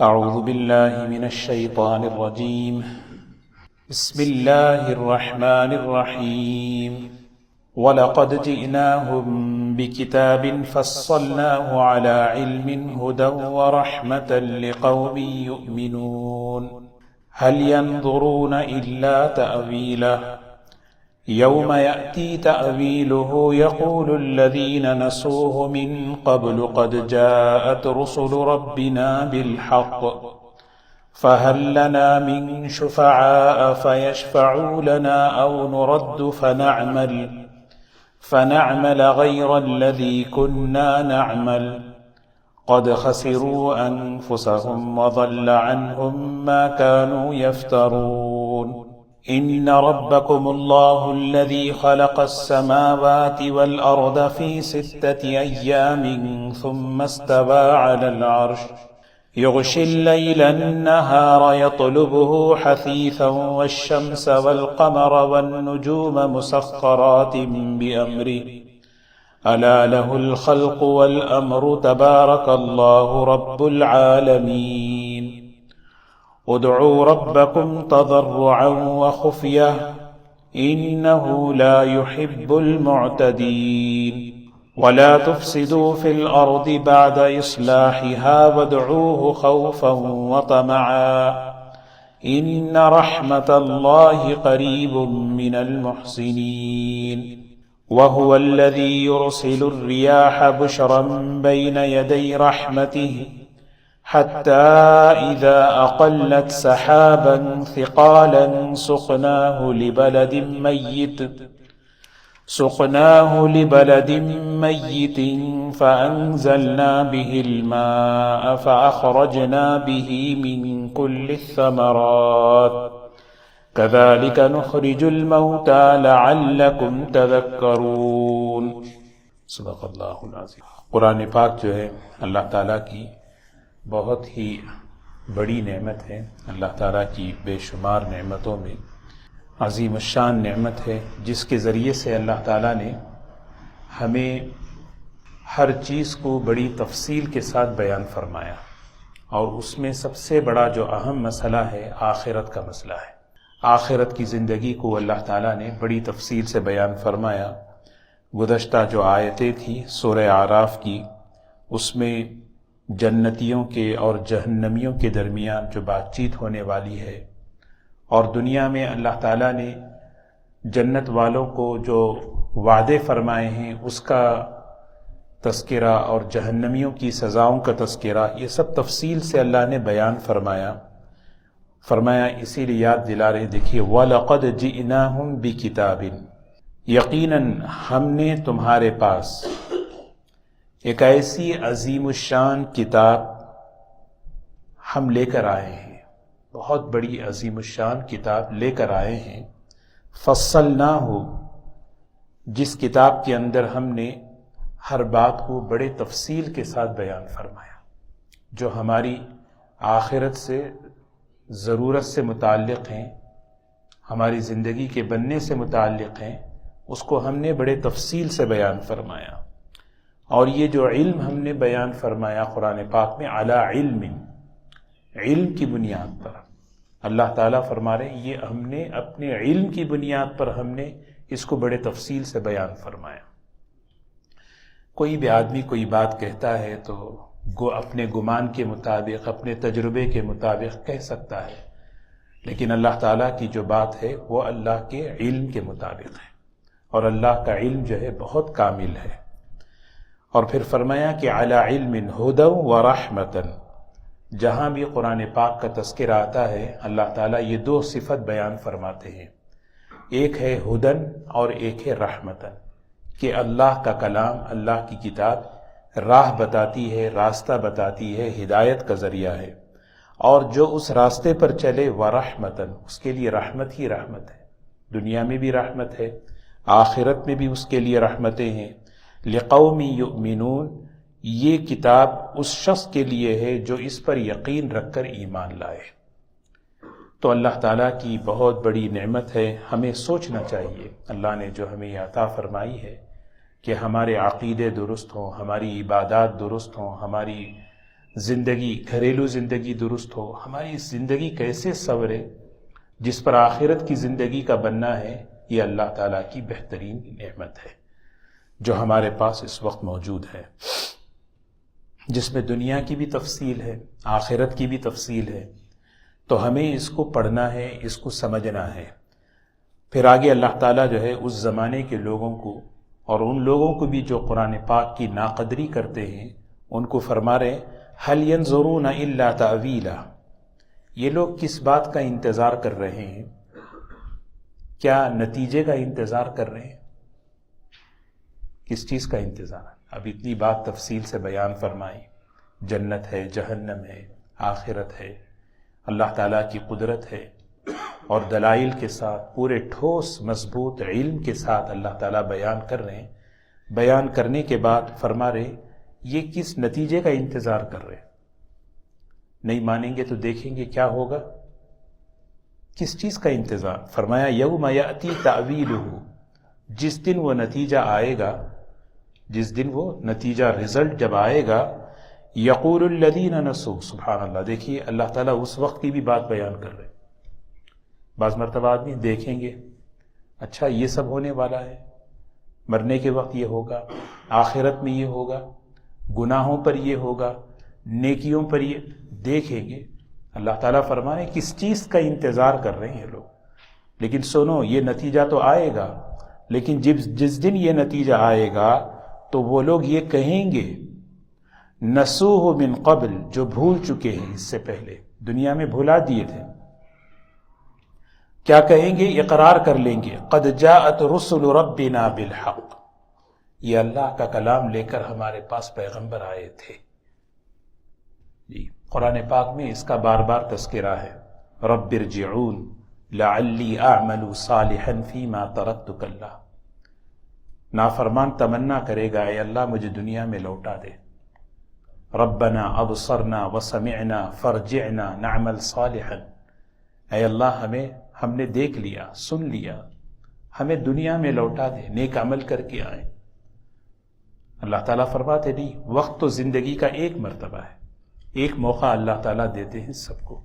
أعوذ بالله من الشيطان الرجيم. بسم الله الرحمن الرحيم. ولقد جئناهم بكتاب فصلناه على علم هدى ورحمة لقوم يؤمنون. هل ينظرون إلا تأويله يوم يأتي تأويله يقول الذين نسوه من قبل قد جاءت رسل ربنا بالحق فهل لنا من شفعاء فيشفعوا لنا أو نرد فنعمل غير الذي كنا نعمل قد خسروا أنفسهم وضل عنهم ما كانوا يفترون. إن ربكم الله الذي خلق السماوات والأرض في 6 أيام ثم استوى على العرش يغشي الليل النهار يطلبه حثيثا والشمس والقمر والنجوم مسخرات بأمره ألا له الخلق والأمر تبارك الله رب العالمين. ادعوا ربكم تضرعا وخفية إنه لا يحب المعتدين. ولا تفسدوا في الأرض بعد إصلاحها وادعوه خوفا وطمعا إن رحمة الله قريب من المحسنين. وهو الذي يرسل الرياح بشرا بين يدي رحمته حتى إذا أقلت سحابا ثقالا سقناه لبلد ميت فأنزلنا به الماء فأخرجنا به من كل الثمرات كذلك نخرج الموتى لعلكم تذكرون. صدق اللہ العظیم. قرآن پاک جو ہے اللہ تعالیٰ کی بہت ہی بڑی نعمت ہے. اللہ تعالیٰ کی بے شمار نعمتوں میں عظیم الشان نعمت ہے جس کے ذریعے سے اللہ تعالیٰ نے ہمیں ہر چیز کو بڑی تفصیل کے ساتھ بیان فرمایا، اور اس میں سب سے بڑا جو اہم مسئلہ ہے آخرت کا مسئلہ ہے. آخرت کی زندگی کو اللہ تعالیٰ نے بڑی تفصیل سے بیان فرمایا. گزشتہ جو آیتیں تھیں سورہ اعراف کی، اس میں جنتیوں کے اور جہنمیوں کے درمیان جو بات چیت ہونے والی ہے، اور دنیا میں اللہ تعالیٰ نے جنت والوں کو جو وعدے فرمائے ہیں اس کا تذکرہ اور جہنمیوں کی سزاؤں کا تذکرہ، یہ سب تفصیل سے اللہ نے بیان فرمایا. اسی لیے یاد دلا رہے، دیکھیے وَلَقَدْ جِئْنَاهُمْ بِكِتَابٍ، یقیناً ہم نے تمہارے پاس ایک ایسی عظیم الشان کتاب ہم لے کر آئے ہیں، بہت بڑی عظیم الشان کتاب لے کر آئے ہیں. فصلناہ، جس کتاب کے اندر ہم نے ہر بات کو بڑے تفصیل کے ساتھ بیان فرمایا، جو ہماری آخرت سے ضرورت سے متعلق ہیں، ہماری زندگی کے بننے سے متعلق ہیں، اس کو ہم نے بڑے تفصیل سے بیان فرمایا. اور یہ جو علم ہم نے بیان فرمایا قرآن پاک میں، علی علم کی بنیاد پر اللہ تعالیٰ فرما رہے ہیں، یہ ہم نے اپنے علم کی بنیاد پر ہم نے اس کو بڑے تفصیل سے بیان فرمایا. کوئی بھی آدمی کوئی بات کہتا ہے تو اپنے گمان کے مطابق، اپنے تجربے کے مطابق کہہ سکتا ہے، لیکن اللہ تعالیٰ کی جو بات ہے وہ اللہ کے علم کے مطابق ہے، اور اللہ کا علم جو ہے بہت کامل ہے. اور پھر فرمایا کہ علی علم ہدی و رحمتن، جہاں بھی قرآن پاک کا تذکرہ آتا ہے اللہ تعالیٰ یہ 2 صفت بیان فرماتے ہیں، ایک ہے ہدن اور ایک ہے رحمتن، کہ اللہ کا کلام، اللہ کی کتاب راہ بتاتی ہے، راستہ بتاتی ہے، ہدایت کا ذریعہ ہے، اور جو اس راستے پر چلے ورحمتن، اس کے لیے رحمت ہی رحمت ہے. دنیا میں بھی رحمت ہے، آخرت میں بھی اس کے لیے رحمتیں ہیں. لقوم یؤمنون، یہ کتاب اس شخص کے لیے ہے جو اس پر یقین رکھ کر ایمان لائے. تو اللہ تعالیٰ کی بہت بڑی نعمت ہے، ہمیں سوچنا چاہیے اللہ نے جو ہمیں عطا فرمائی ہے کہ ہمارے عقیدے درست ہوں، ہماری عبادات درست ہوں، ہماری زندگی، گھریلو زندگی درست ہو، ہماری زندگی کیسے سنورے، جس پر آخرت کی زندگی کا بننا ہے، یہ اللہ تعالیٰ کی بہترین نعمت ہے جو ہمارے پاس اس وقت موجود ہے، جس میں دنیا کی بھی تفصیل ہے، آخرت کی بھی تفصیل ہے۔ تو ہمیں اس کو پڑھنا ہے، اس کو سمجھنا ہے۔ پھر آگے اللہ تعالیٰ جو ہے اس زمانے کے لوگوں کو اور ان لوگوں کو بھی جو قرآن پاک کی ناقدری کرتے ہیں ان کو فرما رہے هل ينظرون الا تأویلا، یہ لوگ کس بات کا انتظار کر رہے ہیں؟ کیا نتیجے کا انتظار کر رہے ہیں؟ کس چیز کا انتظار؟ اب اتنی بات تفصیل سے بیان فرمائی، جنت ہے، جہنم ہے، آخرت ہے، اللہ تعالیٰ کی قدرت ہے، اور دلائل کے ساتھ پورے ٹھوس مضبوط علم کے ساتھ اللہ تعالیٰ بیان کر رہے ہیں۔ بیان کرنے کے بعد فرما رہے یہ کس نتیجے کا انتظار کر رہے ہیں؟ نہیں مانیں گے تو دیکھیں گے کیا ہوگا۔ کس چیز کا انتظار؟ فرمایا یوم یأتی تأویلہ، جس دن وہ نتیجہ آئے گا، جس دن وہ نتیجہ رزلٹ جب آئے گا، یقول الذین نسوا، سبحان اللہ، دیکھیے اللہ تعالیٰ اس وقت کی بھی بات بیان کر رہے ہیں۔ بعض مرتبہ آدمی دیکھیں گے اچھا یہ سب ہونے والا ہے، مرنے کے وقت یہ ہوگا، آخرت میں یہ ہوگا، گناہوں پر یہ ہوگا، نیکیوں پر یہ دیکھیں گے۔ اللہ تعالیٰ فرمائے کس چیز کا انتظار کر رہے ہیں لوگ؟ لیکن سنو، یہ نتیجہ تو آئے گا، لیکن جس دن یہ نتیجہ آئے گا تو وہ لوگ یہ کہیں گے نسوہ من قبل، جو بھول چکے ہیں اس سے پہلے، دنیا میں بھلا دیے تھے، کیا کہیں گے؟ اقرار کر لیں گے قد جاءت رسل ربنا بالحق، یہ اللہ کا کلام لے کر ہمارے پاس پیغمبر آئے تھے۔ جی قرآن پاک میں اس کا بار بار تذکرہ ہے، رب ارجعون لعلی اعمل صالحا فیما ترکت کلا، نافرمان تمنا کرے گا اے اللہ مجھے دنیا میں لوٹا دے، ربنا ابصرنا وسمعنا فرجعنا نعمل صالحا، اے اللہ ہم نے دیکھ لیا، سن لیا، ہمیں دنیا میں لوٹا دے، نیک عمل کر کے آئیں۔ اللہ تعالیٰ فرماتے نہیں، وقت تو زندگی کا ایک مرتبہ ہے، ایک موقع اللہ تعالیٰ دیتے ہیں سب کو،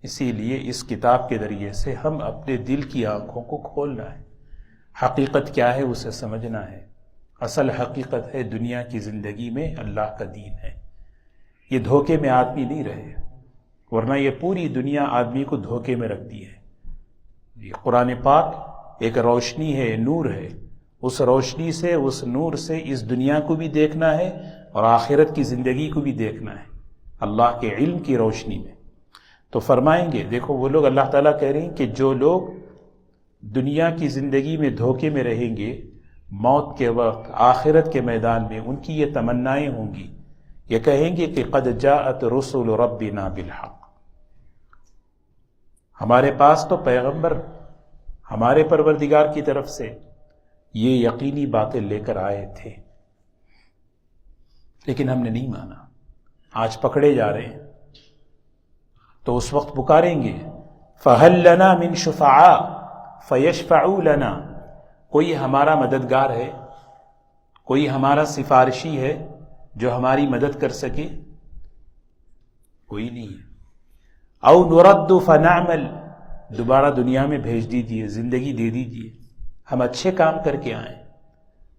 اسی لیے اس کتاب کے ذریعے سے ہم اپنے دل کی آنکھوں کو کھولنا ہے، حقیقت کیا ہے اسے سمجھنا ہے۔ اصل حقیقت ہے دنیا کی زندگی میں اللہ کا دین ہے، یہ دھوکے میں آدمی نہیں رہے، ورنہ یہ پوری دنیا آدمی کو دھوکے میں رکھتی ہے۔ یہ قرآن پاک ایک روشنی ہے، نور ہے، اس روشنی سے، اس نور سے اس دنیا کو بھی دیکھنا ہے اور آخرت کی زندگی کو بھی دیکھنا ہے اللہ کے علم کی روشنی میں۔ تو فرمائیں گے، دیکھو وہ لوگ، اللہ تعالیٰ کہہ رہے ہیں کہ جو لوگ دنیا کی زندگی میں دھوکے میں رہیں گے، موت کے وقت آخرت کے میدان میں ان کی یہ تمنائیں ہوں گی، یہ کہیں گے کہ قد جاءت رسل ربنا بالحق، ہمارے پاس تو پیغمبر ہمارے پروردگار کی طرف سے یہ یقینی باتیں لے کر آئے تھے، لیکن ہم نے نہیں مانا، آج پکڑے جا رہے ہیں۔ تو اس وقت پکاریں گے فَهَلْ لَنَا مِن شُفَعَاء فَيَشْفَعُوا لَنَا، کوئی ہمارا مددگار ہے، کوئی ہمارا سفارشی ہے جو ہماری مدد کر سکے؟ کوئی نہیں ہے۔ او نرد فنعمل، دوبارہ دنیا میں بھیج دیجیے، زندگی دے دیجیے، ہم اچھے کام کر کے آئیں،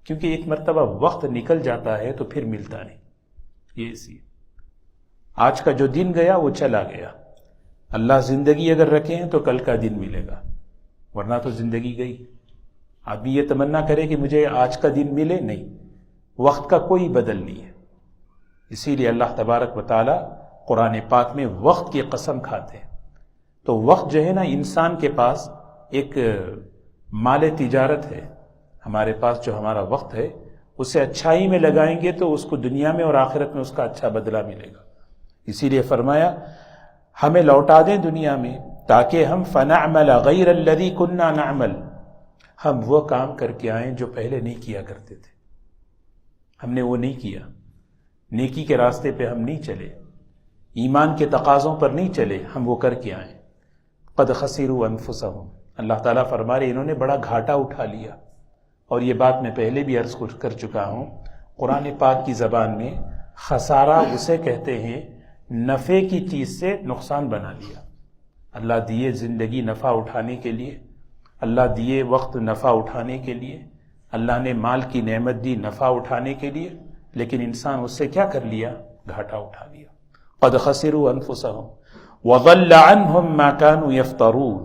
کیونکہ ایک مرتبہ وقت نکل جاتا ہے تو پھر ملتا نہیں۔ یہ اسی آج کا جو دن گیا وہ چلا گیا، اللہ زندگی اگر رکھے ہیں تو کل کا دن ملے گا، ورنہ تو زندگی گئی۔ آدمی یہ تمنا کرے کہ مجھے آج کا دن ملے، نہیں، وقت کا کوئی بدل نہیں ہے۔ اسی لیے اللہ تبارک و تعالی قرآن پاک میں وقت کی قسم کھاتے ہیں۔ تو وقت جو ہے نا، انسان کے پاس ایک مال تجارت ہے، ہمارے پاس جو ہمارا وقت ہے اسے اچھائی میں لگائیں گے تو اس کو دنیا میں اور آخرت میں اس کا اچھا بدلہ ملے گا۔ اسی لیے فرمایا ہمیں لوٹا دیں دنیا میں تاکہ ہم فنعمل غیر الذی کننا نعمل، ہم وہ کام کر کے آئیں جو پہلے نہیں کیا کرتے تھے، ہم نے وہ نہیں کیا، نیکی کے راستے پہ ہم نہیں چلے، ایمان کے تقاضوں پر نہیں چلے، ہم وہ کر کے آئیں۔ قد خسروا انفسهم، اللہ تعالیٰ فرما رہے انہوں نے بڑا گھاٹا اٹھا لیا، اور یہ بات میں پہلے بھی عرض کر چکا ہوں، قرآن پاک کی زبان میں خسارہ اسے کہتے ہیں نفع کی چیز سے نقصان بنا لیا۔ اللہ دیے زندگی نفع اٹھانے کے لیے، اللہ دیے وقت نفع اٹھانے کے لیے، اللہ نے مال کی نعمت دی نفع اٹھانے کے لیے، لیکن انسان اس سے کیا کر لیا؟ گھاٹا اٹھا لیا۔ قد خسروا انفسهم وضل عنهم ما كانوا يفترون،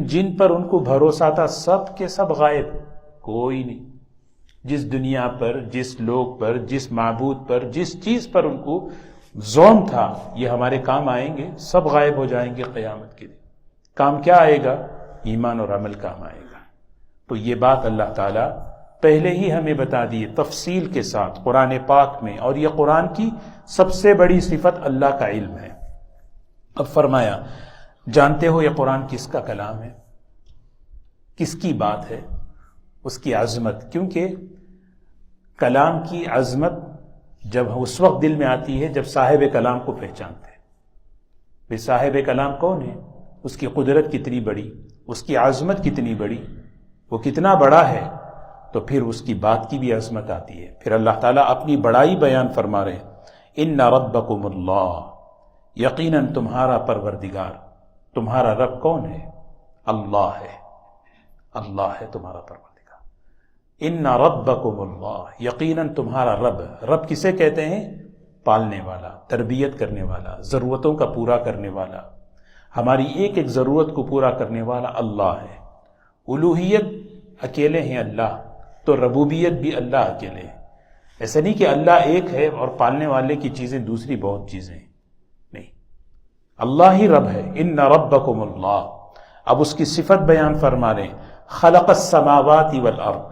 جن پر ان کو بھروسہ تھا سب کے سب غائب، کوئی نہیں۔ جس دنیا پر، جس لوگ پر، جس معبود پر، جس چیز پر ان کو زوم تھا یہ ہمارے کام آئیں گے، سب غائب ہو جائیں گے قیامت کے دن۔ کام کیا آئے گا؟ ایمان اور عمل کام آئے گا۔ تو یہ بات اللہ تعالیٰ پہلے ہی ہمیں بتا دی تفصیل کے ساتھ قرآن پاک میں، اور یہ قرآن کی سب سے بڑی صفت اللہ کا علم ہے۔ اب فرمایا، جانتے ہو یہ قرآن کس کا کلام ہے، کس کی بات ہے؟ اس کی عظمت، کیونکہ کلام کی عظمت جب اس وقت دل میں آتی ہے جب صاحب کلام کو پہچانتے ہیں۔ بھئی صاحب کلام کون ہے؟ اس کی قدرت کتنی بڑی، اس کی عظمت کتنی بڑی، وہ کتنا بڑا ہے، تو پھر اس کی بات کی بھی عظمت آتی ہے۔ پھر اللہ تعالیٰ اپنی بڑائی بیان فرما رہے ہیں، ان ربکم اللہ، یقیناً تمہارا پروردگار، تمہارا رب کون ہے؟ اللہ ہے، اللہ ہے تمہارا پروردگار۔ ان ربکم اللہ، یقیناً تمہارا رب، رب کسے کہتے ہیں؟ پالنے والا، تربیت کرنے والا، ضرورتوں کا پورا کرنے والا، ہماری ایک ایک ضرورت کو پورا کرنے والا اللہ ہے۔ الوہیت اکیلے ہیں اللہ، تو ربوبیت بھی اللہ اکیلے ہیں۔ ایسا نہیں کہ اللہ ایک ہے اور پالنے والے کی چیزیں دوسری بہت چیزیں ہیں، نہیں، اللہ ہی رب ہے۔ ان ربکم اللہ، اب اس کی صفت بیان فرما رہے ہیں، خلق السماوات والارض،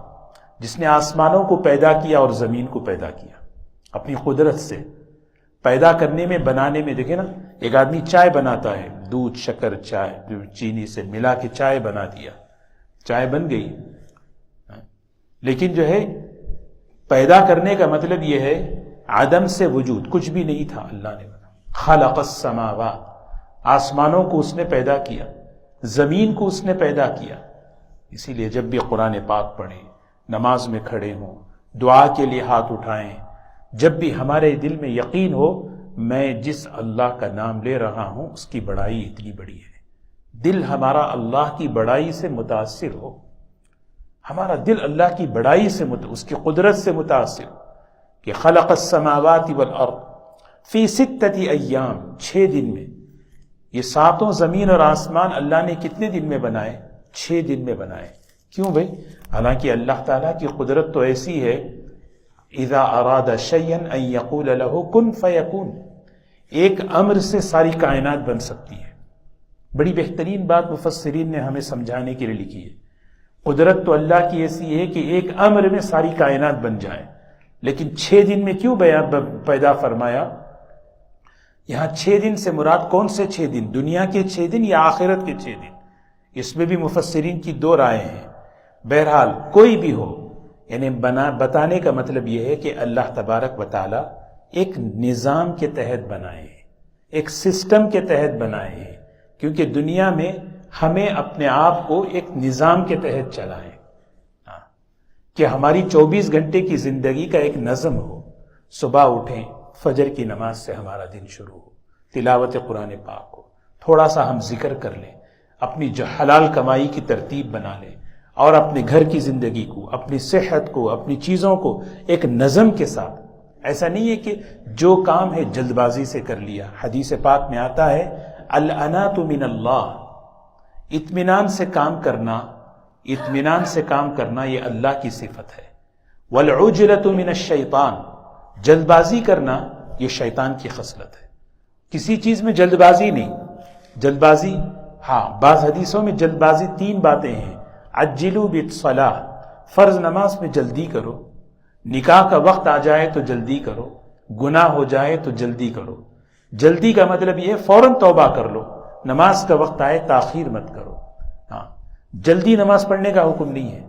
جس نے آسمانوں کو پیدا کیا اور زمین کو پیدا کیا اپنی قدرت سے۔ پیدا کرنے میں، بنانے میں، دیکھیں نا، ایک آدمی چائے بناتا ہے، دودھ، شکر، چائے، چینی سے ملا کے چائے بنا دیا، چائے بن گئی۔ لیکن جو ہے پیدا کرنے کا مطلب یہ ہے عدم سے وجود، کچھ بھی نہیں تھا، اللہ نے بنا۔ خلق السماوات، آسمانوں کو اس نے پیدا کیا، زمین کو اس نے پیدا کیا۔ اسی لیے جب بھی قرآن پاک پڑھیں، نماز میں کھڑے ہوں، دعا کے لیے ہاتھ اٹھائیں، جب بھی ہمارے دل میں یقین ہو میں جس اللہ کا نام لے رہا ہوں اس کی بڑائی اتنی بڑی ہے، دل ہمارا اللہ کی بڑائی سے متاثر ہو، ہمارا دل اللہ کی بڑائی سے اس کی قدرت سے متاثر ہو کہ خلق السماوات والارض فی 6 ایام، 6 دن میں۔ یہ ساتوں زمین اور آسمان اللہ نے کتنے دن میں بنائے؟ 6 دن میں بنائے۔ کیوں بھئی؟ حالانکہ اللہ تعالیٰ کی قدرت تو ایسی ہے، اذا اراد شیئا ان یقول له کن فیکون، ایک امر سے ساری کائنات بن سکتی ہے۔ بڑی بہترین بات مفسرین نے ہمیں سمجھانے کے لیے لکھی ہے، قدرت تو اللہ کی ایسی ہے کہ ایک امر میں ساری کائنات بن جائے، لیکن 6 دن میں کیوں پیدا فرمایا؟ یہاں 6 دن سے مراد کون سے 6 دن؟ دنیا کے 6 دن یا آخرت کے 6 دن؟ اس میں بھی مفسرین کی 2 رائے ہیں۔ بہرحال کوئی بھی ہو، یعنی بتانے کا مطلب یہ ہے کہ اللہ تبارک و تعالی ایک نظام کے تحت بنائے ہیں، ایک سسٹم کے تحت بنائے ہیں، کیونکہ دنیا میں ہمیں اپنے آپ کو ایک نظام کے تحت چلائیں، کہ ہماری 24 گھنٹے کی زندگی کا ایک نظم ہو۔ صبح اٹھیں، فجر کی نماز سے ہمارا دن شروع ہو، تلاوت قرآن پاک ہو، تھوڑا سا ہم ذکر کر لیں، اپنی جو حلال کمائی کی ترتیب بنا لیں، اور اپنے گھر کی زندگی کو، اپنی صحت کو، اپنی چیزوں کو ایک نظم کے ساتھ۔ ایسا نہیں ہے کہ جو کام ہے جلد بازی سے کر لیا۔ حدیث پاک میں آتا ہے الانات من اللہ، اطمینان سے کام کرنا، اطمینان سے کام کرنا یہ اللہ کی صفت ہے۔ والعجلۃ من الشیطان، جلد بازی کرنا یہ شیطان کی خصلت ہے۔ کسی چیز میں جلد بازی نہیں، جلد بازی، ہاں بعض حدیثوں میں جلد بازی 3 باتیں ہیں، عجلوا بالصلاۃ، فرض نماز میں جلدی کرو، نکاح کا وقت آ جائے تو جلدی کرو، گناہ ہو جائے تو جلدی کرو۔ جلدی کا مطلب یہ فوراً توبہ کر لو، نماز کا وقت آئے تاخیر مت کرو۔ ہاں، جلدی نماز پڑھنے کا حکم نہیں ہے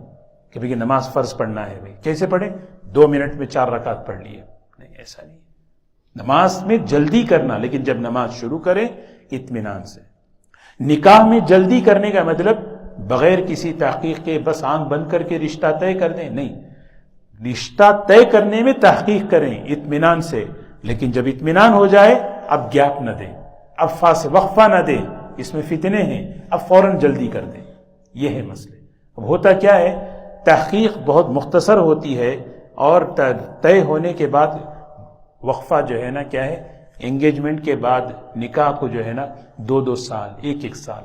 کہ بھئی نماز فرض پڑھنا ہے، بھئی کیسے پڑھیں؟ 2 منٹ میں 4 رکعت پڑھ لیے، نہیں، ایسا نہیں۔ نماز میں جلدی کرنا، لیکن جب نماز شروع کرے اطمینان سے۔ نکاح میں جلدی کرنے کا مطلب بغیر کسی تحقیق کے بس آنکھ بند کر کے رشتہ طے کر دیں، نہیں، رشتہ طے کرنے میں تحقیق کریں اطمینان سے، لیکن جب اطمینان ہو جائے اب گیپ نہ دیں، اب وقفہ نہ دیں، اس میں فتنے ہیں، اب فوراً جلدی کر دیں. یہ ہے مسئلے. اب ہوتا کیا ہے، تحقیق بہت مختصر ہوتی ہے اور طے ہونے کے بعد وقفہ جو ہے نا کیا ہے، انگیجمنٹ کے بعد نکاح کو جو ہے نا 2 سال 1 سال،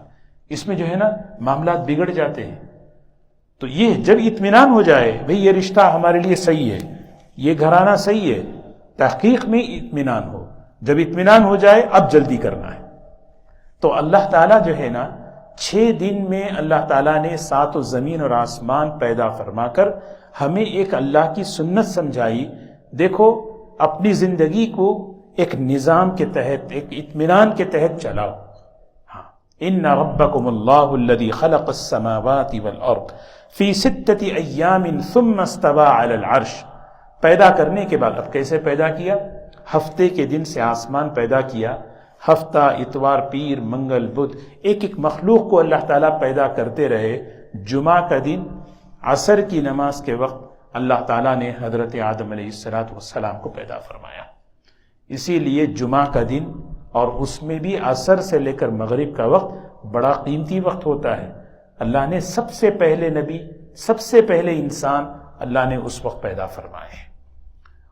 اس میں جو ہے نا معاملات بگڑ جاتے ہیں. تو یہ جب اطمینان ہو جائے بھئی یہ رشتہ ہمارے لیے صحیح ہے، یہ گھرانہ صحیح ہے، تحقیق میں اطمینان ہو، جب اطمینان ہو جائے اب جلدی کرنا ہے. تو اللہ تعالیٰ جو ہے نا 6 دن میں اللہ تعالیٰ نے 7 زمین اور آسمان پیدا فرما کر ہمیں ایک اللہ کی سنت سمجھائی. دیکھو اپنی زندگی کو ایک نظام کے تحت، ایک اطمینان کے تحت چلاؤ. ہاں، ان ربکم اللہ الذی خلق السماوات والارض فی 6 ایام ثم استوى علی العرش. پیدا کرنے کے بعد اب کیسے پیدا کیا؟ ہفتے کے دن سے آسمان پیدا کیا. ہفتہ، اتوار، پیر، منگل، بدھ، ایک مخلوق کو اللہ تعالیٰ پیدا کرتے رہے. جمعہ کا دن عصر کی نماز کے وقت اللہ تعالیٰ نے حضرت آدم علیہ السلام کو پیدا فرمایا. اسی لیے جمعہ کا دن اور اس میں بھی عصر سے لے کر مغرب کا وقت بڑا قیمتی وقت ہوتا ہے. اللہ نے سب سے پہلے نبی، سب سے پہلے انسان اللہ نے اس وقت پیدا فرمائے.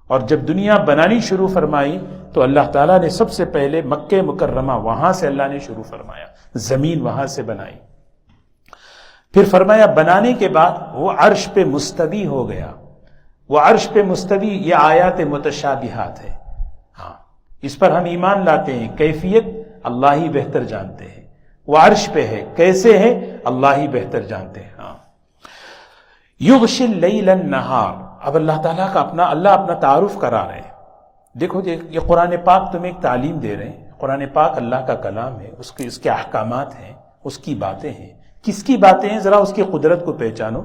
اور جب دنیا بنانی شروع فرمائی تو اللہ تعالیٰ نے سب سے پہلے مکہ مکرمہ، وہاں سے اللہ نے شروع فرمایا، زمین وہاں سے بنائی. پھر فرمایا بنانے کے بعد وہ عرش پہ مستوی ہو گیا. وہ عرش پہ مستوی، یہ آیات متشابہات ہے. ہاں، اس پر ہم ایمان لاتے ہیں. کیفیت اللہ ہی بہتر جانتے ہیں. وہ عرش پہ ہے، کیسے ہے اللہ ہی بہتر جانتے ہیں. ہاں، یغشی اللیل النہار. اب اللہ تعالیٰ کا اللہ اپنا تعارف کرا رہے ہیں. دیکھو یہ قرآن پاک تمہیں ایک تعلیم دے رہے ہیں. قرآن پاک اللہ کا کلام ہے، اس کے احکامات ہیں، اس کی باتیں ہیں. کس کی باتیں ہیں؟ ذرا اس کی قدرت کو پہچانو.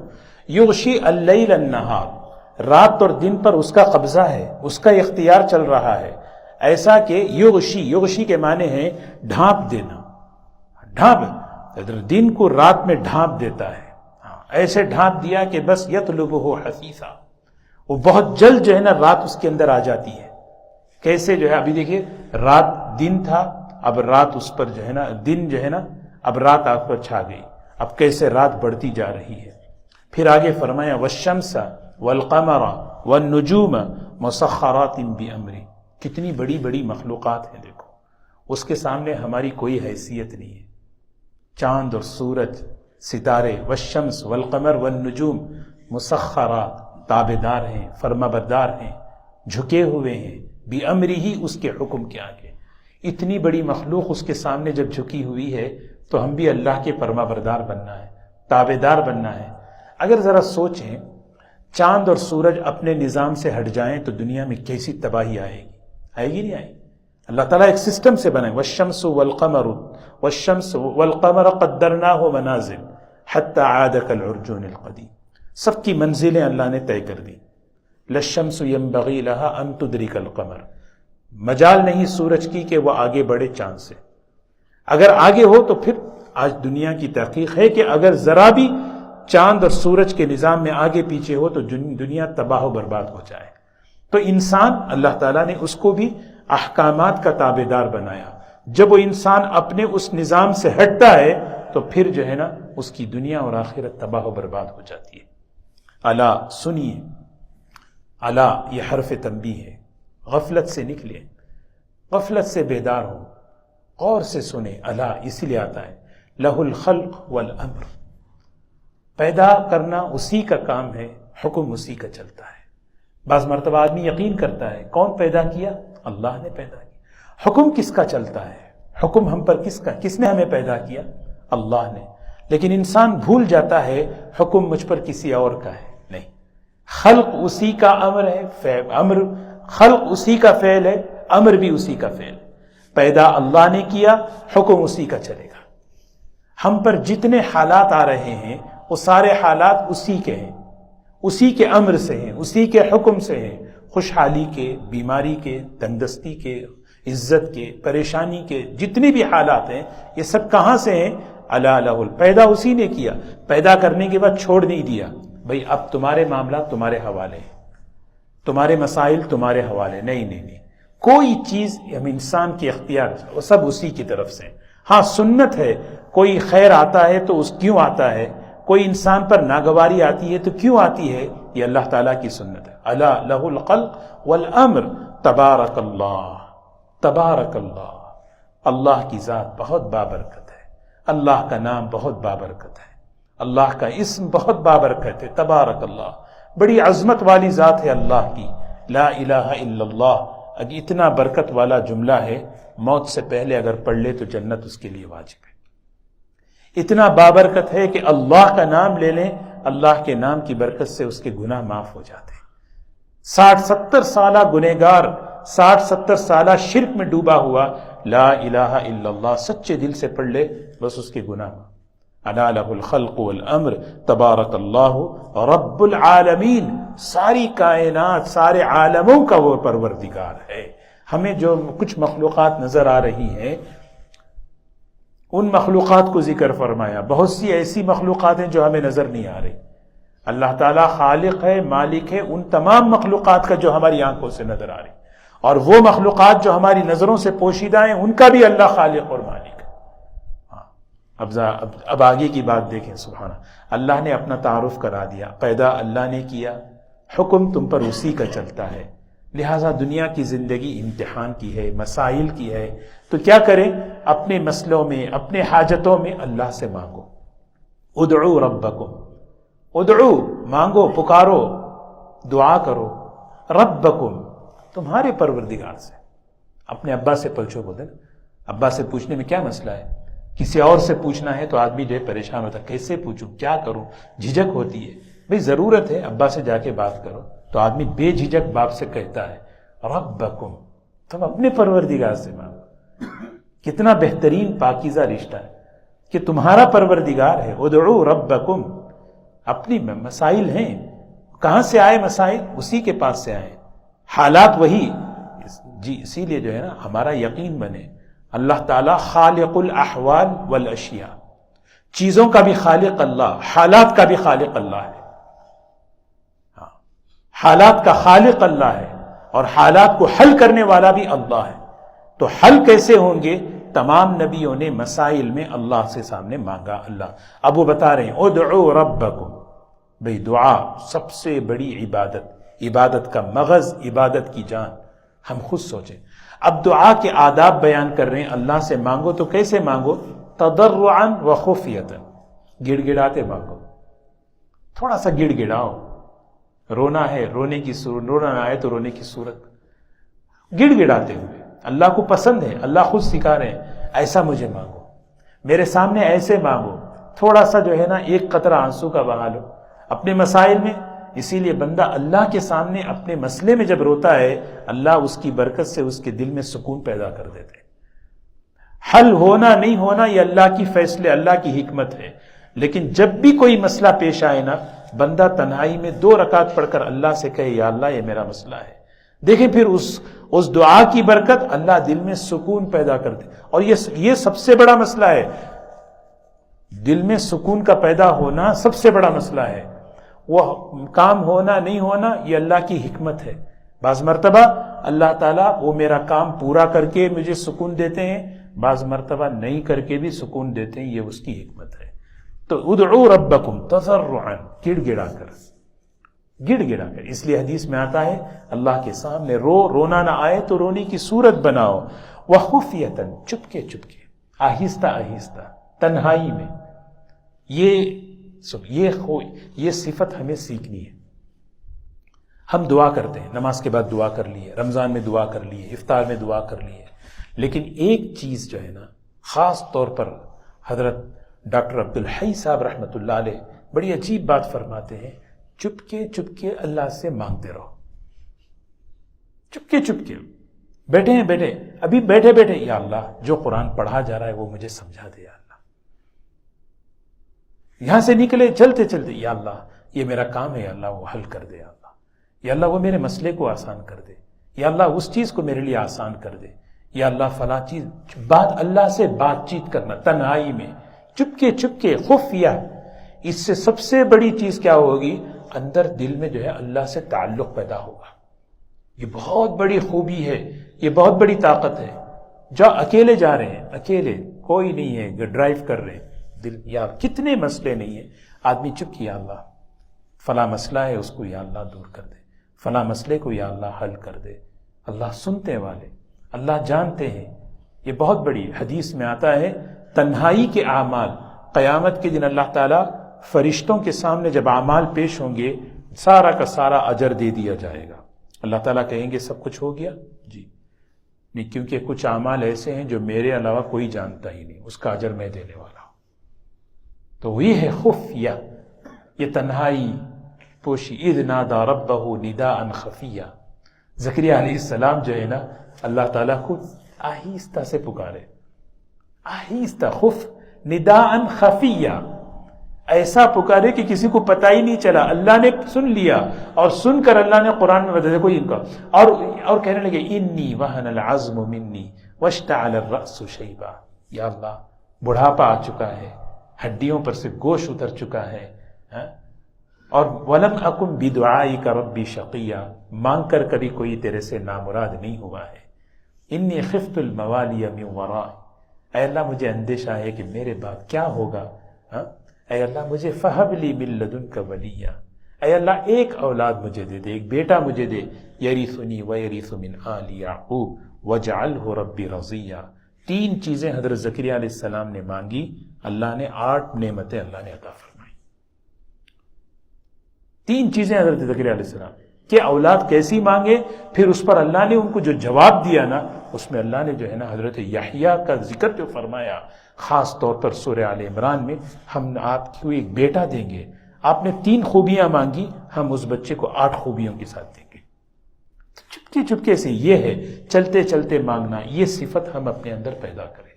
یغشی اللیل النہار، رات اور دن پر اس کا قبضہ ہے، اس کا اختیار چل رہا ہے. ایسا کہ یغشی کے معنی ہے ڈھانپ دینا. ڈھانپ، دن کو رات میں ڈھانپ دیتا ہے. ایسے ڈھانپ دیا کہ بس یطلبہ حثیثا، وہ بہت جلد جو ہے نا رات اس کے اندر آ جاتی ہے. کیسے جو ہے، ابھی دیکھیے رات دن تھا، اب رات اس پر جو ہے نا، دن جو ہے نا اب رات آپ پر چھا گئی. اب کیسے رات بڑھتی جا رہی ہے. پھر آگے فرمایا والشمس والقمر والنجوم مسخرات بامری. کتنی بڑی بڑی مخلوقات ہیں. دیکھو اس کے سامنے ہماری کوئی حیثیت نہیں ہے. چاند اور سورج، ستارے، والشمس والقمر والنجوم مسخرات، تابعدار ہیں، فرمانبردار ہیں، جھکے ہوئے ہیں، بامرہ، اس کے حکم کے آگے. اتنی بڑی مخلوق اس کے سامنے جب جھکی ہوئی ہے تو ہم بھی اللہ کے فرمانبردار بننا ہے، تابعدار بننا ہے. اگر ذرا سوچیں، چاند اور سورج اپنے نظام سے ہٹ جائیں تو دنیا میں کیسی تباہی آئے گی؟ آئے گی نہیں آئے گی؟ اللہ تعالیٰ ایک سسٹم سے بنائے. والشمس والقمر قدرناہ منازل حتی عاد کالعرجون القدیم. سب کی منزلیں اللہ نے طے کر دی. للشمس ينبغي لها ان تدرك القمر. مجال نہیں سورج کی کہ وہ آگے بڑھے چاند سے. اگر آگے ہو تو پھر آج دنیا کی تحقیق ہے کہ اگر ذرا بھی چاند اور سورج کے نظام میں آگے پیچھے ہو تو دنیا تباہ و برباد ہو جائے. تو انسان، اللہ تعالیٰ نے اس کو بھی احکامات کا تابعدار بنایا. جب وہ انسان اپنے اس نظام سے ہٹتا ہے تو پھر جو ہے نا اس کی دنیا اور آخرت تباہ و برباد ہو جاتی ہے. الا سنیے، الا یہ حرف تنبیہ ہے. غفلت سے نکلے، غفلت سے بیدار ہو، غور سے سنیں. الا اسی لیے آتا ہے لہ الخلق والامر. پیدا کرنا اسی کا کام ہے، حکم اسی کا چلتا ہے. بعض مرتبہ آدمی یقین کرتا ہے کون پیدا کیا؟ اللہ نے پیدا کیا. حکم کس کا چلتا ہے؟ حکم ہم پر کس نے ہمیں پیدا کیا؟ اللہ نے. لیکن انسان بھول جاتا ہے حکم مجھ پر کسی اور کا ہے. نہیں، خلق اسی کا امر ہے، خلق اسی کا فعل ہے، امر بھی اسی کا فعل ہے. پیدا اللہ نے کیا، حکم اسی کا چلے گا. ہم پر جتنے حالات آ رہے ہیں وہ سارے حالات اسی کے ہیں، اسی کے امر سے ہیں، اسی کے حکم سے ہیں. خوشحالی کے، بیماری کے، تندرستی کے، عزت کے، پریشانی کے، جتنے بھی حالات ہیں یہ سب کہاں سے ہیں؟ الا لہ. پیدا اسی نے کیا. پیدا کرنے کے بعد چھوڑ نہیں دیا، بھئی اب تمہارے معاملات تمہارے حوالے ہیں، تمہارے مسائل تمہارے حوالے، نہیں نہیں نہیں، کوئی چیز ہم انسان کے اختیار، وہ سب اسی کی طرف سے۔ ہاں سنت ہے، کوئی خیر آتا ہے تو اس کیوں آتا ہے، کوئی انسان پر ناگواری آتی ہے تو کیوں آتی ہے، یہ اللہ تعالیٰ کی سنت ہے۔ الا لہ الخلق والامر تبارک اللہ، تبارک اللہ، اللہ کی ذات بہت بابرکت ہے، اللہ کا نام بہت بابرکت ہے، اللہ کا اسم بہت بابرکت ہے، تبارک اللہ، بڑی عظمت والی ذات ہے اللہ کی۔ لا الہ الا اللہ، اگر اتنا برکت والا جملہ ہے، موت سے پہلے اگر پڑھ لے تو جنت اس کے لیے واجب ہے۔ اتنا بابرکت ہے کہ اللہ کا نام لے لیں، اللہ کے نام کی برکت سے اس کے گناہ معاف ہو جاتے ہیں۔ 60-70 سالہ گنہگار، 60-70 سالہ شرک میں ڈوبا ہوا، لا الہ الا اللہ سچے دل سے پڑھ لے، بس اس کے گناہ معاف۔ الا لہ الخلق والامر تبارک اللہ رب العالمین، ساری کائنات، سارے عالموں کا وہ پروردگار ہے۔ ہمیں جو کچھ مخلوقات نظر آ رہی ہیں، ان مخلوقات کو ذکر فرمایا، بہت سی ایسی مخلوقات ہیں جو ہمیں نظر نہیں آ رہی۔ اللہ تعالیٰ خالق ہے، مالک ہے ان تمام مخلوقات کا جو ہماری آنکھوں سے نظر آ رہی، اور وہ مخلوقات جو ہماری نظروں سے پوشیدہ ہیں ان کا بھی اللہ خالق اور مالک ہے۔ اب آگے کی بات دیکھیں، سبحانہ اللہ نے اپنا تعارف کرا دیا، پیدا اللہ نے کیا، حکم تم پر اسی کا چلتا ہے، لہٰذا دنیا کی زندگی امتحان کی ہے، مسائل کی ہے، تو کیا کریں؟ اپنے مسئلوں میں، اپنے حاجتوں میں اللہ سے مانگو۔ ادعو ربکم، ادعو مانگو، پکارو، دعا کرو، ربکم تمہارے پروردگار سے۔ اپنے ابا سے پوچھو، بولے نا، ابا سے پوچھنے میں کیا مسئلہ ہے؟ کسی اور سے پوچھنا ہے تو آدمی جو ہے پریشان ہوتا ہے، کیسے پوچھوں، کیا کروں، جھجک ہوتی ہے۔ بھئی ضرورت ہے ابا سے جا کے بات کرو، تو آدمی بے جھجک باپ سے کہتا ہے ربکم، تم اپنے پروردگار سے مانگو۔ کتنا بہترین پاکیزہ رشتہ ہے کہ تمہارا پروردگار ہے۔ ادعو ربکم، اپنی مسائل ہیں، کہاں سے آئے مسائل؟ اسی کے پاس سے آئے، حالات وہی۔ جی اسی لیے جو ہے نا ہمارا یقین بنے، اللہ تعالیٰ خالق الاحوال والاشیاء، چیزوں کا بھی خالق اللہ، حالات کا بھی خالق اللہ ہے۔ حالات کا خالق اللہ ہے اور حالات کو حل کرنے والا بھی اللہ ہے۔ تو حل کیسے ہوں گے؟ تمام نبیوں نے مسائل میں اللہ سے سامنے مانگا۔ اللہ اب وہ بتا رہے ہیں ادعو ربکم، بھئی دعا سب سے بڑی عبادت، عبادت کا مغز، عبادت کی جان۔ ہم خود سوچیں، اب دعا کے آداب بیان کر رہے ہیں، اللہ سے مانگو تو کیسے مانگو؟ تضرعا و خفیتا، گڑ گڑاتے مانگو، تھوڑا سا گڑ گڑاؤ، رونا ہے رونے کی صورت، رونا نہ آئے تو رونے کی صورت، گڑ گڑاتے ہوئے۔ اللہ کو پسند ہے، اللہ خود سکھا رہے ہیں ایسا مجھے مانگو، میرے سامنے ایسے مانگو، تھوڑا سا جو ہے نا ایک قطرہ آنسو کا بہا لو اپنے مسائل میں۔ اسی لیے بندہ اللہ کے سامنے اپنے مسئلے میں جب روتا ہے، اللہ اس کی برکت سے اس کے دل میں سکون پیدا کر دیتے ہیں۔ حل ہونا نہیں ہونا یہ اللہ کی فیصلے، اللہ کی حکمت ہے، لیکن جب بھی کوئی مسئلہ پیش آئے نا، بندہ تنہائی میں 2 رکعت پڑھ کر اللہ سے کہے یا اللہ یہ میرا مسئلہ ہے، دیکھیں پھر اس دعا کی برکت اللہ دل میں سکون پیدا کر دے۔ اور یہ سب سے بڑا مسئلہ ہے، دل میں سکون کا پیدا ہونا سب سے بڑا مسئلہ ہے۔ وہ کام ہونا نہیں ہونا یہ اللہ کی حکمت ہے۔ بعض مرتبہ اللہ تعالیٰ وہ میرا کام پورا کر کے مجھے سکون دیتے ہیں، بعض مرتبہ نہیں کر کے بھی سکون دیتے ہیں، یہ اس کی حکمت ہے۔ تو ادعو ربکم تضرعا، گڑ گڑا کر، گڑ گڑا کر۔ اس لیے حدیث میں آتا ہے اللہ کے سامنے رونا نہ آئے تو رونے کی صورت بناؤ، وخفیۃ، چپکے چپکے، آہستہ آہستہ، تنہائی میں۔ یہ صفت ہمیں سیکھنی ہے۔ ہم دعا کرتے ہیں، نماز کے بعد دعا کر لیے، رمضان میں دعا کر لیے، افطار میں دعا کر لیے، لیکن ایک چیز جو ہے نا خاص طور پر حضرت ڈاکٹر عبدالحی صاحب رحمۃ اللہ علیہ بڑی عجیب بات فرماتے ہیں، چپکے چپکے اللہ سے مانگتے رہو، چپکے چپکے، بیٹھے ہیں بیٹھے، ابھی بیٹھے بیٹھے، یا اللہ جو قرآن پڑھا جا رہا ہے وہ مجھے سمجھا دے، یا اللہ یہاں سے نکلے چلتے چلتے، یا اللہ یہ میرا کام ہے، یا اللہ وہ حل کر دے، یا اللہ، یا اللہ وہ میرے مسئلے کو آسان کر دے، یا اللہ اس چیز کو میرے لیے آسان کر دے، یا اللہ فلاں چیز۔ بات اللہ سے بات چیت کرنا تنہائی میں، چپکے چپکے، خفیہ۔ اس سے سب سے بڑی چیز کیا ہوگی؟ اندر دل میں جو ہے اللہ سے تعلق پیدا ہوگا، یہ بہت بڑی خوبی ہے، یہ بہت بڑی طاقت ہے۔ جو اکیلے جا رہے ہیں، اکیلے کوئی نہیں ہے، ڈرائیو کر رہے ہیں، دل یا کتنے مسئلے نہیں ہیں، آدمی چپ کیا اللہ فلاں مسئلہ ہے، اس کو یا اللہ دور کر دے، فلاں مسئلے کو یا اللہ حل کر دے۔ اللہ سنتے والے، اللہ جانتے ہیں۔ یہ بہت بڑی حدیث میں آتا ہے تنہائی کے اعمال قیامت کے دن اللہ تعالیٰ فرشتوں کے سامنے جب اعمال پیش ہوں گے سارا کا سارا اجر دے دیا جائے گا۔ اللہ تعالیٰ کہیں گے سب کچھ ہو گیا؟ جی نہیں، کیونکہ کچھ اعمال ایسے ہیں جو میرے علاوہ کوئی جانتا ہی نہیں، اس کا اجر میں دینے والا ہوں۔ تو یہ ہے خفیہ، یہ تنہائی پوشی۔ اذ نادى ربه نداء خفیہ، زکریا علیہ السلام جو ہے نا اللہ تعالیٰ کو آہستہ سے پکارے، آہستہ، خف نداء خفیہ، ایسا پکارے کہ کسی کو پتہ ہی نہیں چلا، اللہ نے سن لیا، اور سن کر اللہ نے قرآن میں بتا دیکھو ان کا، اور کہنے لگے انی وہن العظم منی واشتعل الرأس شیبا، یا اللہ بڑھاپا آ چکا ہے، ہڈیوں پر سے گوشت اتر چکا ہے، اور ولم اکن بدعائک ربی شقیہ، مانگ کر کبھی کوئی تیرے سے نامراد نہیں ہوا ہے، انی خفت الموالی من ورائی، اے اللہ مجھے اندیشہ ہے کہ میرے بعد کیا ہوگا، اے اللہ مجھے فہب لی من لدنک ولیہ، اے اللہ ایک اولاد مجھے دے دے، ایک بیٹا مجھے دے، یریثنی ویریث من آل یعقوب وجعلہ ربی رضیہ۔ تین چیزیں حضرت زکریا علیہ السلام نے مانگی، اللہ نے 8 نعمتیں اللہ نے عطا فرمائی۔ تین چیزیں حضرت زکریا علیہ السلام کہ اولاد کیسی مانگے، پھر اس پر اللہ نے ان کو جو جواب دیا نا، اس میں اللہ نے جو ہے نا حضرت یحییٰ کا ذکر جو فرمایا، خاص طور پر سورہ آل عمران میں، ہم آپ کو ایک بیٹا دیں گے، آپ نے 3 خوبیاں مانگی، ہم اس بچے کو 8 خوبیوں کے ساتھ دیں گے۔ چپکے چپکے سے یہ ہے چلتے چلتے مانگنا، یہ صفت ہم اپنے اندر پیدا کریں۔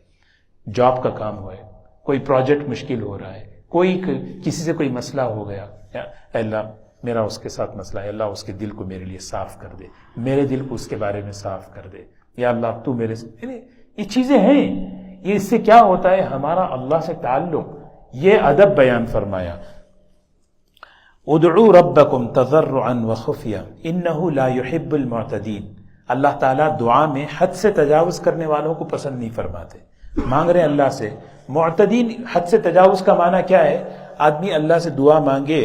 جاب کا کام ہو ہے، کوئی پروجیکٹ مشکل ہو رہا ہے، کوئی کسی سے کوئی مسئلہ ہو گیا، اے اللہ میرا اس کے ساتھ مسئلہ ہے، اللہ اس کے دل کو میرے لیے صاف کر دے، میرے دل کو اس کے بارے میں صاف کر دے، یا اللہ تو میرے سے، یہ چیزیں ہیں، یہ اس سے کیا ہوتا ہے ہمارا اللہ سے تعلق۔ یہ ادب بیان فرمایا، ادعوا ربکم تضرعا وخفیہ انہ لا يحب المعتدین، اللہ تعالیٰ دعا میں حد سے تجاوز کرنے والوں کو پسند نہیں فرماتے۔ مانگ رہے ہیں اللہ سے، معتدین، حد سے تجاوز کا معنی کیا ہے؟ آدمی اللہ سے دعا مانگے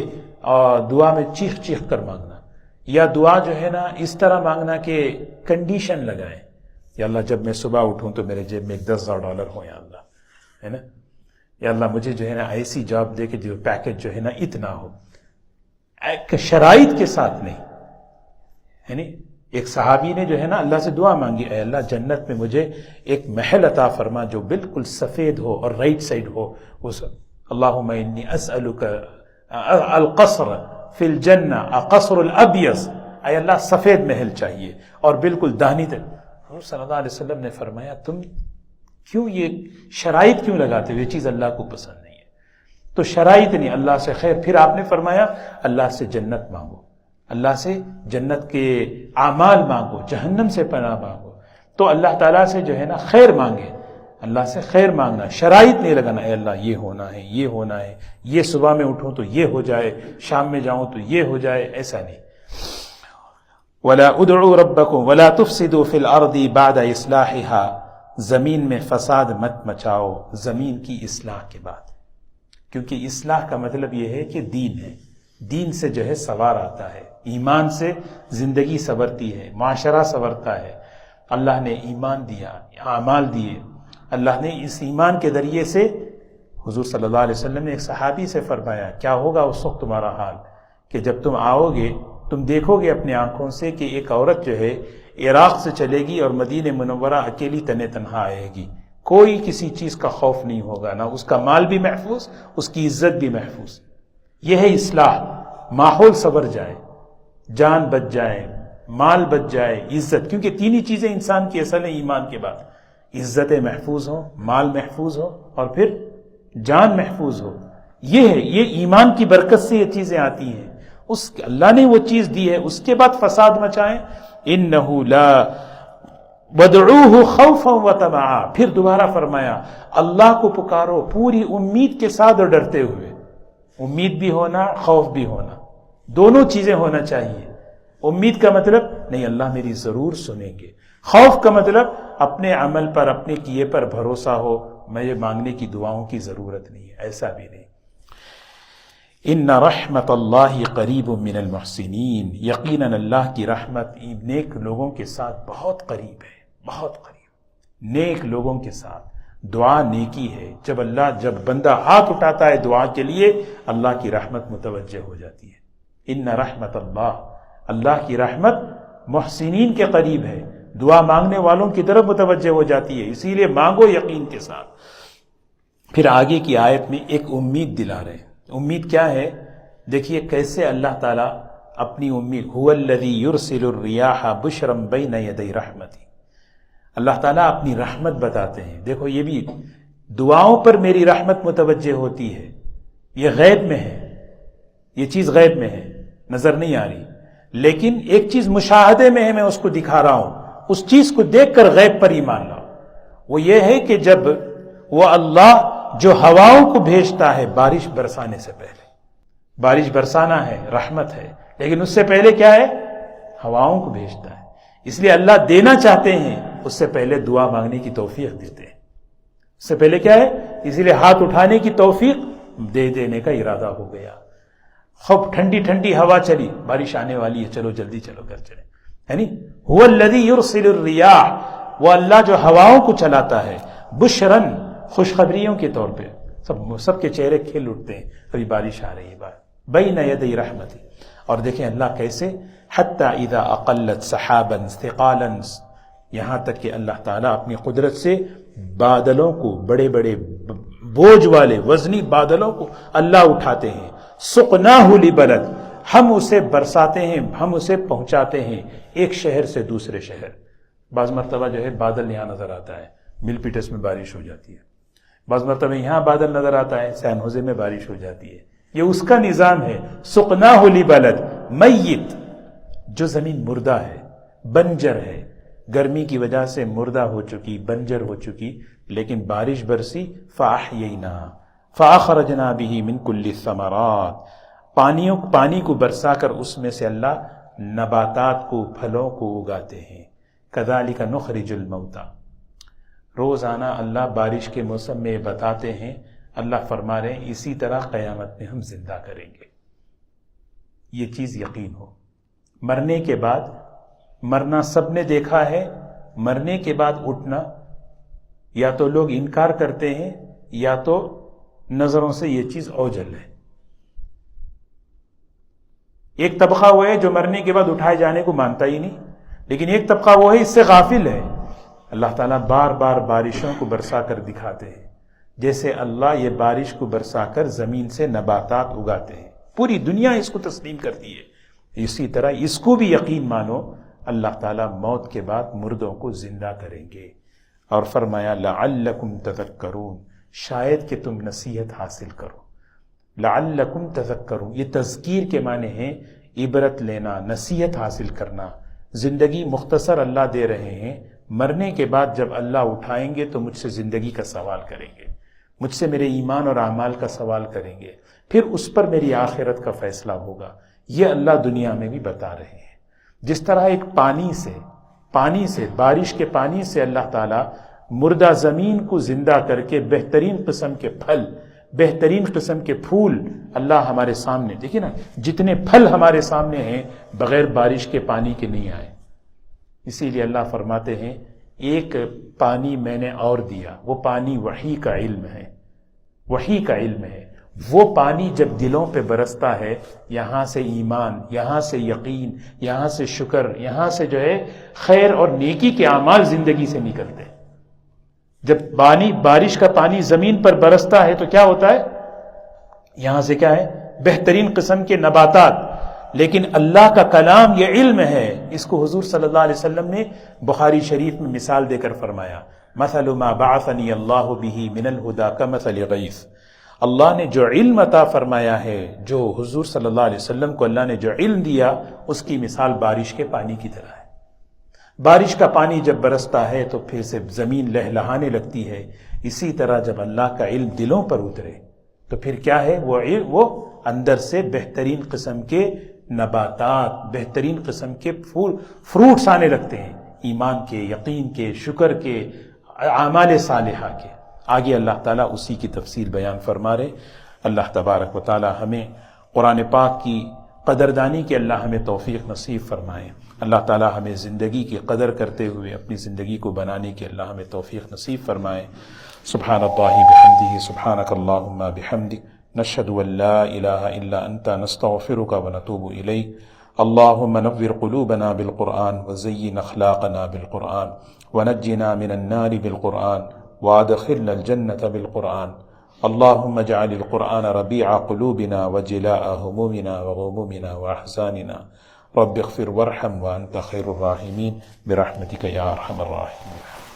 اور دعا میں چیخ چیخ کر مانگنا، یا دعا جو ہے نا اس طرح مانگنا کہ کنڈیشن لگائیں، یا اللہ جب میں صبح اٹھوں تو میرے جیب میں $10,000 ہو، یا اللہ، ہے نا، یا اللہ مجھے جو ہے نا ایسی جاب دے کہ جو پیکج جو ہے نا اتنا ہو، شرائط کے ساتھ نہیں، ہے نا۔ ایک صحابی نے جو ہے نا اللہ سے دعا مانگی، اے اللہ جنت میں مجھے ایک محل عطا فرما جو بالکل سفید ہو اور رائٹ سائڈ ہو، اس اللہم انی اسألک القصر فی الجنہ القصر الابیض، اے اللہ سفید محل چاہیے اور بالکل داہنی طرف۔ حضور صلی اللہ علیہ وسلم نے فرمایا تم کیوں یہ شرائط کیوں لگاتے ہو، یہ چیز اللہ کو پسند نہیں ہے، تو شرائط نہیں، اللہ سے خیر۔ پھر آپ نے فرمایا اللہ سے جنت مانگو، اللہ سے جنت کے اعمال مانگو، جہنم سے پناہ مانگو، تو اللہ تعالیٰ سے جو ہے نا خیر مانگے، اللہ سے خیر مانگنا، شرائط نہیں لگانا، اے اللہ یہ ہونا ہے، یہ ہونا ہے، یہ صبح میں اٹھوں تو یہ ہو جائے، شام میں جاؤں تو یہ ہو جائے، ایسا نہیں۔ وَلَا ادْعُوا رَبَّكُمْ وَلَا تُفْسِدُوا فِي الْأَرْضِ بَعْدَ إِصْلَاحِهَا، زمین میں فساد مت مچاؤ زمین کی اصلاح کے بعد، کیونکہ اصلاح کا مطلب یہ ہے کہ دین ہے، دین سے جو ہے سوار آتا ہے، ایمان سے زندگی سنورتی ہے، معاشرہ سنورتا ہے۔ اللہ نے ایمان دیا، اعمال دیے، اللہ نے اس ایمان کے ذریعے سے، حضور صلی اللہ علیہ وسلم نے ایک صحابی سے فرمایا کیا ہوگا اس وقت تمہارا حال، کہ جب تم آؤ گے تم دیکھو گے اپنے آنکھوں سے کہ ایک عورت جو ہے عراق سے چلے گی اور مدینہ منورہ اکیلی تنے تنہا آئے گی، کوئی کسی چیز کا خوف نہیں ہوگا، نہ اس کا مال بھی محفوظ، اس کی عزت بھی محفوظ۔ یہ ہے اصلاح، ماحول سنور جائے، جان بچ جائے، مال بچ جائے، عزت، کیونکہ 3 ہی چیزیں انسان کی اصل ہیں ایمان کے بعد، عزتیں محفوظ ہوں، مال محفوظ ہو، اور پھر جان محفوظ ہو۔ یہ ہے، یہ ایمان کی برکت سے یہ چیزیں آتی ہیں، اس اللہ نے وہ چیز دی ہے، اس کے بعد فساد مچائیں۔ انہ لا وَادْعُوهُ خَوْفًا وَطَمَعًا، پھر دوبارہ فرمایا اللہ کو پکارو پوری امید کے ساتھ اور ڈرتے ہوئے، امید بھی ہونا، خوف بھی ہونا، دونوں چیزیں ہونا چاہیے۔ امید کا مطلب نہیں اللہ میری ضرور سنیں گے، خوف کا مطلب اپنے عمل پر اپنے کیے پر بھروسہ ہو، میں یہ مانگنے کی دعاؤں کی ضرورت نہیں ہے، ایسا بھی نہیں۔ ان رحمت اللہ قریب من المحسنین، یقیناً اللہ کی رحمت نیک لوگوں کے ساتھ بہت قریب ہے، بہت قریب، نیک لوگوں کے ساتھ۔ دعا نیکی ہے، جب بندہ ہاتھ اٹھاتا ہے دعا کے لیے اللہ کی رحمت متوجہ ہو جاتی ہے۔ ان رحمت اللہ کی رحمت محسنین کے قریب ہے، دعا مانگنے والوں کی طرف متوجہ ہو جاتی ہے، اسی لیے مانگو یقین کے ساتھ۔ پھر آگے کی آیت میں ایک امید دلا رہے ہیں۔ امید کیا ہے؟ دیکھیے کیسے اللہ تعالیٰ اپنی امید، هو الذی یرسل الریاح بشرا بین یدی رحمتی، اللہ تعالیٰ اپنی رحمت بتاتے ہیں۔ دیکھو یہ بھی دعاؤں پر میری رحمت متوجہ ہوتی ہے، یہ غیب میں ہے، یہ چیز غیب میں ہے، نظر نہیں آ رہی، لیکن ایک چیز مشاہدے میں ہے، میں اس کو دکھا رہا ہوں، اس چیز کو دیکھ کر غیب پر ایمان لاؤ۔ وہ یہ ہے کہ جب وہ اللہ جو ہواؤں کو بھیجتا ہے بارش برسانے سے پہلے، بارش برسانا ہے رحمت ہے، لیکن اس سے پہلے کیا ہے؟ ہواؤں کو بھیجتا ہے۔ اس لیے اللہ دینا چاہتے ہیں، اس سے پہلے دعا مانگنے کی توفیق دیتے ہیں۔ اس سے پہلے کیا ہے؟ اسی لیے ہاتھ اٹھانے کی توفیق دے دینے کا ارادہ ہو گیا۔ خوب ٹھنڈی ٹھنڈی ہوا چلی، بارش آنے والی ہے، چلو جلدی چلو گھر چلے، یعنی هو الذی یرسل الریاح، وہ اللہ جو ہواؤں کو چلاتا ہے، بشرن، خوشخبریوں کے طور پہ، سب کے چہرے کھل اٹھتے ہیں، ابھی بارش آ رہی ہے، بین یدی رحمتی۔ اور دیکھیں اللہ کیسے، حتی اذا اقلت سحابا ثقالا، یہاں تک کہ اللہ تعالیٰ اپنی قدرت سے بادلوں کو، بڑے بڑے بوجھ والے وزنی بادلوں کو اللہ اٹھاتے ہیں، سقناہ لبلد، ہم اسے برساتے ہیں، ہم اسے پہنچاتے ہیں ایک شہر سے دوسرے شہر۔ بعض مرتبہ جو ہے بادل یہاں نظر آتا ہے، مل پیٹس میں بارش ہو جاتی ہے، بعض مرتبہ یہاں بادل نظر آتا ہے، سین ہوزے میں بارش ہو جاتی ہے۔ یہ اس کا نظام ہے، سقناہ لبلد میت، جو زمین مردہ ہے، بنجر ہے، گرمی کی وجہ سے مردہ ہو چکی، بنجر ہو چکی، لیکن بارش برسی، فاحییناھا فاخرجنا بہ من کل الثمرات، پانی کو برسا کر اس میں سے اللہ نباتات کو، پھلوں کو اگاتے ہیں۔ کذالک نخرج الموتیٰ، روزانہ اللہ بارش کے موسم میں بتاتے ہیں، اللہ فرما رہے ہیں اسی طرح قیامت میں ہم زندہ کریں گے۔ یہ چیز یقین ہو، مرنے کے بعد، مرنا سب نے دیکھا ہے، مرنے کے بعد اٹھنا یا تو لوگ انکار کرتے ہیں یا تو نظروں سے یہ چیز اوجھل ہے۔ ایک طبقہ وہ ہے جو مرنے کے بعد اٹھائے جانے کو مانتا ہی نہیں، لیکن ایک طبقہ وہ ہے اس سے غافل ہے۔ اللہ تعالیٰ بار بار بارشوں کو برسا کر دکھاتے ہیں، جیسے اللہ یہ بارش کو برسا کر زمین سے نباتات اگاتے ہیں، پوری دنیا اس کو تسلیم کرتی ہے۔ اسی طرح اس کو بھی یقین مانو، اللہ تعالیٰ موت کے بعد مردوں کو زندہ کریں گے۔ اور فرمایا لعلکم تذکرون، شاید کہ تم نصیحت حاصل کرو۔ لعلکم تذکرون، یہ تذکیر کے معنی ہیں عبرت لینا، نصیحت حاصل کرنا۔ زندگی مختصر اللہ دے رہے ہیں، مرنے کے بعد جب اللہ اٹھائیں گے تو مجھ سے زندگی کا سوال کریں گے، مجھ سے میرے ایمان اور اعمال کا سوال کریں گے، پھر اس پر میری آخرت کا فیصلہ ہوگا۔ یہ اللہ دنیا میں بھی بتا رہے ہیں۔ جس طرح ایک پانی سے بارش کے پانی سے اللہ تعالیٰ مردہ زمین کو زندہ کر کے بہترین قسم کے پھل، بہترین قسم کے پھول اللہ ہمارے سامنے، دیکھیں نا جتنے پھل ہمارے سامنے ہیں بغیر بارش کے پانی کے نہیں آئے۔ اسی لیے اللہ فرماتے ہیں ایک پانی میں نے اور دیا، وہ پانی وحی کا علم ہے، وحی کا علم ہے۔ وہ پانی جب دلوں پہ برستا ہے، یہاں سے ایمان، یہاں سے یقین، یہاں سے شکر، یہاں سے جو ہے خیر اور نیکی کے اعمال زندگی سے نکلتے ہیں۔ جب بارش کا پانی زمین پر برستا ہے تو کیا ہوتا ہے؟ یہاں سے کیا ہے؟ بہترین قسم کے نباتات۔ لیکن اللہ کا کلام یہ علم ہے، اس کو حضور صلی اللہ علیہ وسلم نے بخاری شریف میں مثال دے کر فرمایا، مثل ما بعثنی اللہ بہ من الہدی کمثل غیث، اللہ نے جو علم عطا فرمایا ہے، جو حضور صلی اللہ علیہ وسلم کو اللہ نے جو علم دیا، اس کی مثال بارش کے پانی کی طرح ہے۔ بارش کا پانی جب برستا ہے تو پھر سے زمین لہلہانے لگتی ہے، اسی طرح جب اللہ کا علم دلوں پر اترے تو پھر کیا ہے؟ وہ اندر سے بہترین قسم کے نباتات، بہترین قسم کے فروٹس آنے لگتے ہیں، ایمان کے، یقین کے، شکر کے، اعمال صالحہ کے۔ آگے اللہ تعالیٰ اسی کی تفصیل بیان فرما رہے۔ اللہ تبارک و تعالیٰ ہمیں قرآن پاک کی قدردانی کے اللہ ہمیں توفیق نصیب فرمائے۔ اللہ تعالیٰ ہمیں زندگی کی قدر کرتے ہوئے اپنی زندگی کو بنانے کے اللہ ہمیں توفیق نصیب فرمائے۔ سبحان اللہ بحمدہ، سبحانک اللہم بحمدک، نشہد ان لا الہ الا انت، نستغفرک ونتوب الیک۔ اللہم نور قلوبنا بالقرآن وزین اخلاقنا بالقرآن ونجنا من النار بالقرآن وادخلنا الجنة بالقرآن۔ اللهم اجعل القرآن ربيع قلوبنا وجلاء همومنا وغمومنا وأحزاننا، رب اغفر وارحم وأنت خير الراحمين برحمتك يا أرحم الراحمين۔